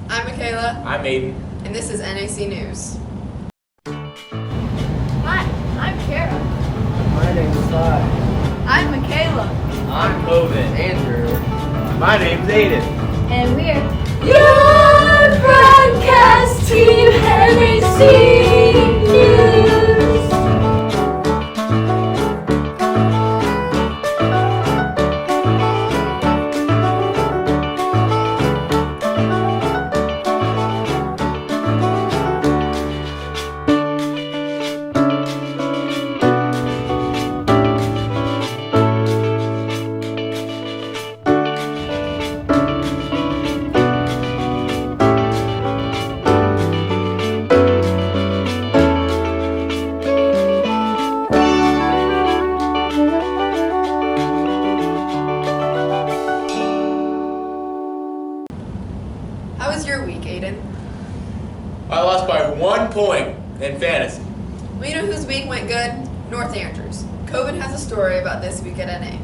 I'm Michaela. I'm Aiden. And this is NAC News. Hi, I'm Kara. My name's Sai. I'm Michaela. I'm Coven. Andrew. My name's Aiden. And we're your broadcast team, NAC News. How was your week, Aiden? I lost by 1 point in fantasy. Well, you know whose week went good? North Andrews. Coven has a story about this week at NA.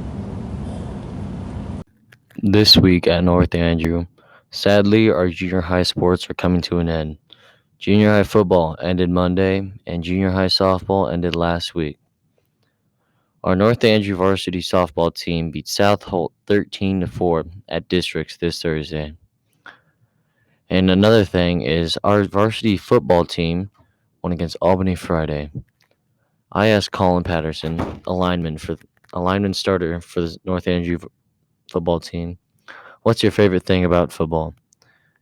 This week at North Andrew, sadly, our junior high sports are coming to an end. Junior high football ended Monday, and junior high softball ended last week. Our North Andrew varsity softball team beat South Holt 13-4 at districts this Thursday. And another thing is our varsity football team won against Albany Friday. I asked Colin Patterson, a lineman starter for the North Andrew football team, "What's your favorite thing about football?"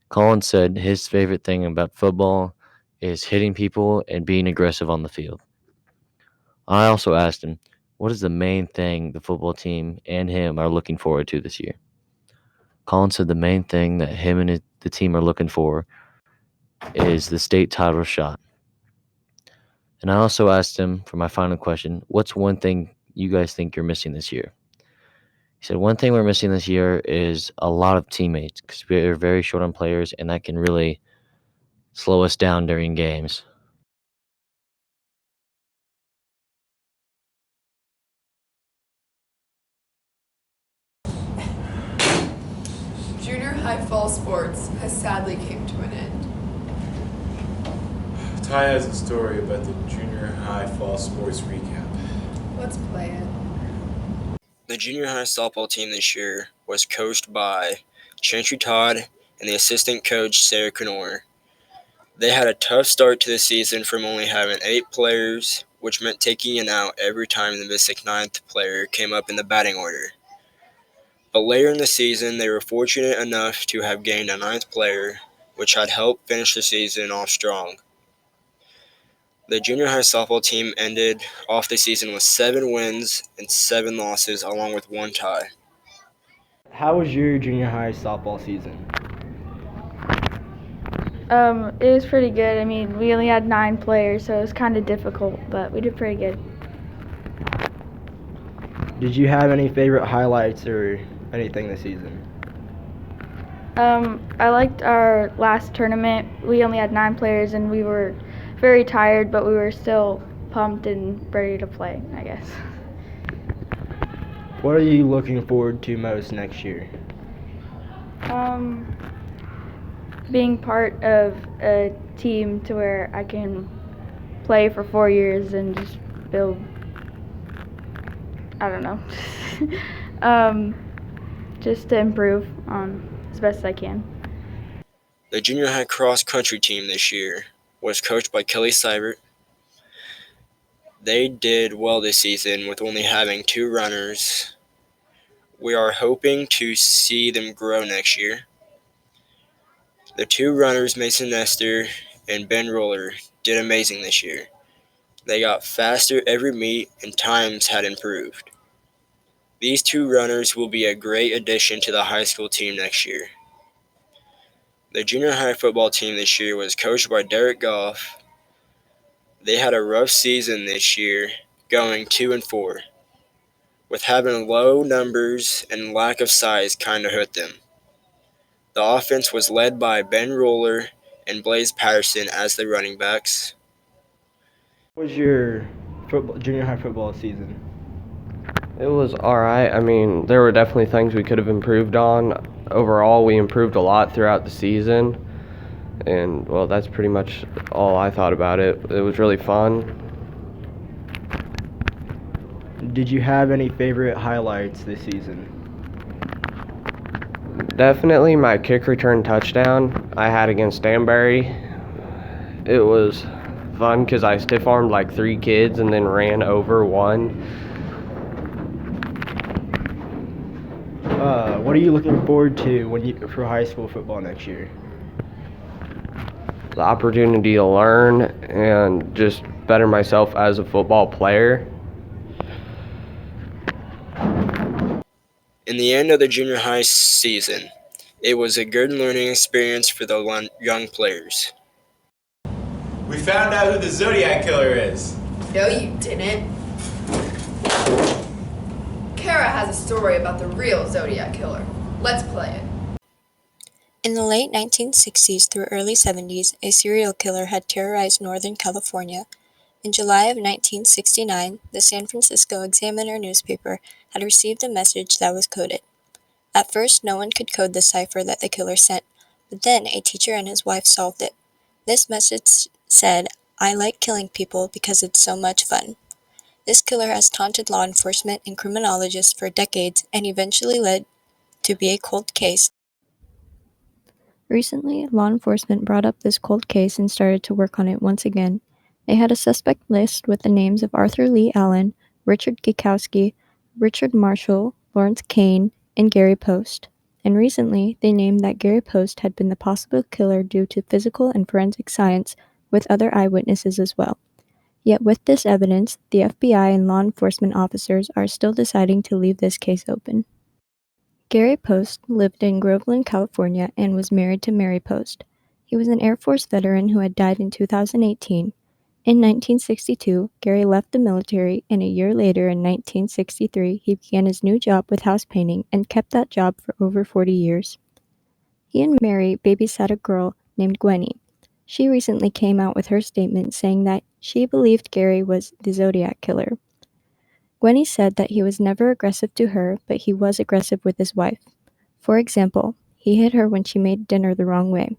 Colin said his favorite thing about football is hitting people and being aggressive on the field. I also asked him, what is the main thing the football team and him are looking forward to this year? Colin said the main thing that him and the team are looking for is the state title shot. And I also asked him for my final question, what's one thing you guys think you're missing this year? He said, one thing we're missing this year is a lot of teammates because we're very short on players, and that can really slow us down during games. Junior high fall sports has sadly came to an end. Ty has a story about the junior high fall sports recap. Let's play it. The junior high softball team this year was coached by Chantry Todd and the assistant coach Sarah Knorr. They had a tough start to the season from only having 8 players, which meant taking an out every time the missing 9th player came up in the batting order. But later in the season, they were fortunate enough to have gained a 9th player, which had helped finish the season off strong. The junior high softball team ended off the season with 7 wins and 7 losses, along with 1 tie. How was your junior high softball season? It was pretty good. I mean, we only had 9 players, so it was kind of difficult, but we did pretty good. Did you have any favorite highlights or anything this season? I liked our last tournament. We only had 9 players, and we were very tired, but we were still pumped and ready to play, I guess. What are you looking forward to most next year? Being part of a team to where I can play for 4 years and just build, I don't know, just to improve as best as I can. The junior high cross country team this year was coached by Kelly Seibert. They did well this season with only having 2 runners. We are hoping to see them grow next year. The 2 runners, Mason Nestor and Ben Roller, did amazing this year. They got faster every meet and times had improved. These 2 runners will be a great addition to the high school team next year. The junior high football team this year was coached by Derek Goff. They had a rough season this year, going 2-4, with having low numbers and lack of size kind of hurt them. The offense was led by Ben Roller and Blaze Patterson as the running backs. What was your junior high football season? It was all right. I mean, there were definitely things we could have improved on. Overall, we improved a lot throughout the season. And, well, that's pretty much all I thought about it. It was really fun. Did you have any favorite highlights this season? Definitely my kick return touchdown I had against Stanberry. It was fun because I stiff armed like 3 kids and then ran over one. What are you looking forward to for high school football next year? The opportunity to learn and just better myself as a football player. In the end of the junior high season, it was a good learning experience for the young players. We found out who the Zodiac Killer is. No, you didn't. Kara has a story about the real Zodiac Killer. Let's play it. In the late 1960s through early 70s, a serial killer had terrorized Northern California. In July of 1969, the San Francisco Examiner newspaper had received a message that was coded. At first, no one could code the cipher that the killer sent, but then a teacher and his wife solved it. This message said, "I like killing people because it's so much fun." This killer has taunted law enforcement and criminologists for decades and eventually led to be a cold case. Recently, law enforcement brought up this cold case and started to work on it once again. They had a suspect list with the names of Arthur Lee Allen, Richard Gikowski, Richard Marshall, Lawrence Kane, and Gary Post. And recently, they named that Gary Post had been the possible killer due to physical and forensic science, with other eyewitnesses as well. Yet with this evidence, the FBI and law enforcement officers are still deciding to leave this case open. Gary Post lived in Groveland, California, and was married to Mary Post. He was an Air Force veteran who had died in 2018. In 1962, Gary left the military, and a year later, in 1963, he began his new job with house painting and kept that job for over 40 years. He and Mary babysat a girl named Gwenny. She recently came out with her statement saying that she believed Gary was the Zodiac Killer. Gwenny said that he was never aggressive to her, but he was aggressive with his wife. For example, he hit her when she made dinner the wrong way.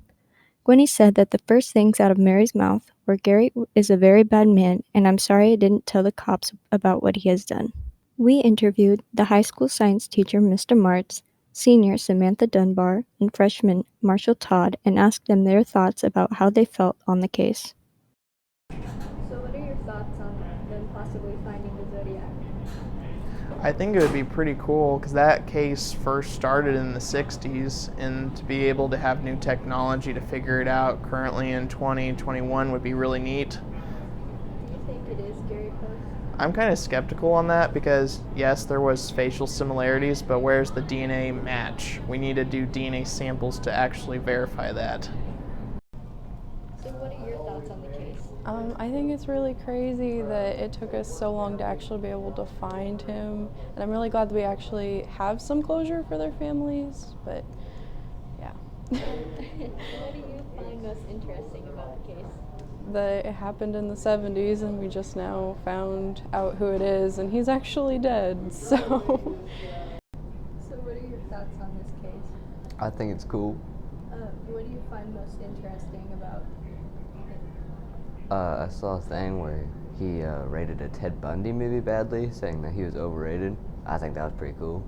Gwenny said that the first things out of Mary's mouth were, "Gary is a very bad man, and I'm sorry I didn't tell the cops about what he has done." We interviewed the high school science teacher, Mr. Martz, senior Samantha Dunbar, and freshman Marshall Todd, and asked them their thoughts about how they felt on the case. So what are your thoughts on them possibly finding the Zodiac? I think it would be pretty cool because that case first started in the 60s, and to be able to have new technology to figure it out currently in 2021 would be really neat. Do you think it is Gary Post? I'm kind of skeptical on that because, yes, there was facial similarities, but where's the DNA match? We need to do DNA samples to actually verify that. So what are your thoughts on the case? I think it's really crazy that it took us so long to actually be able to find him, and I'm really glad that we actually have some closure for their families, but yeah. What do you find most interesting about the case? That it happened in the 70s and we just now found out who it is, and he's actually dead, so. So what are your thoughts on this case? I think it's cool. What do you find most interesting about it? I saw a thing where he rated a Ted Bundy movie badly, saying that he was overrated. I think that was pretty cool.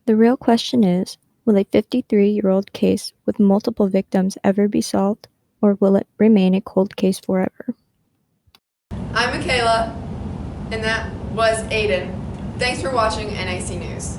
The real question is, will a 53-year-old case with multiple victims ever be solved, or will it remain a cold case forever? I'm Michaela, and that was Aiden. Thanks for watching NAC News.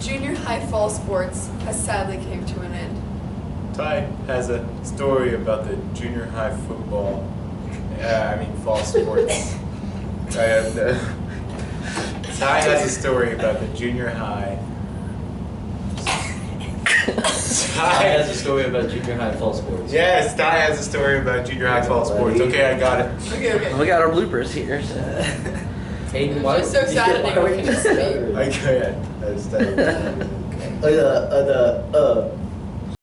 junior high fall sports has sadly came to an end. Ty has a story about the junior high football. Fall sports. Ty has a story about the junior high. Ty has a story about junior high fall sports. Yes, Ty has a story about junior high fall sports. Okay, I got it. Okay. We got our bloopers here. So. Aiden, why? Just so sad that you can speak. I can't.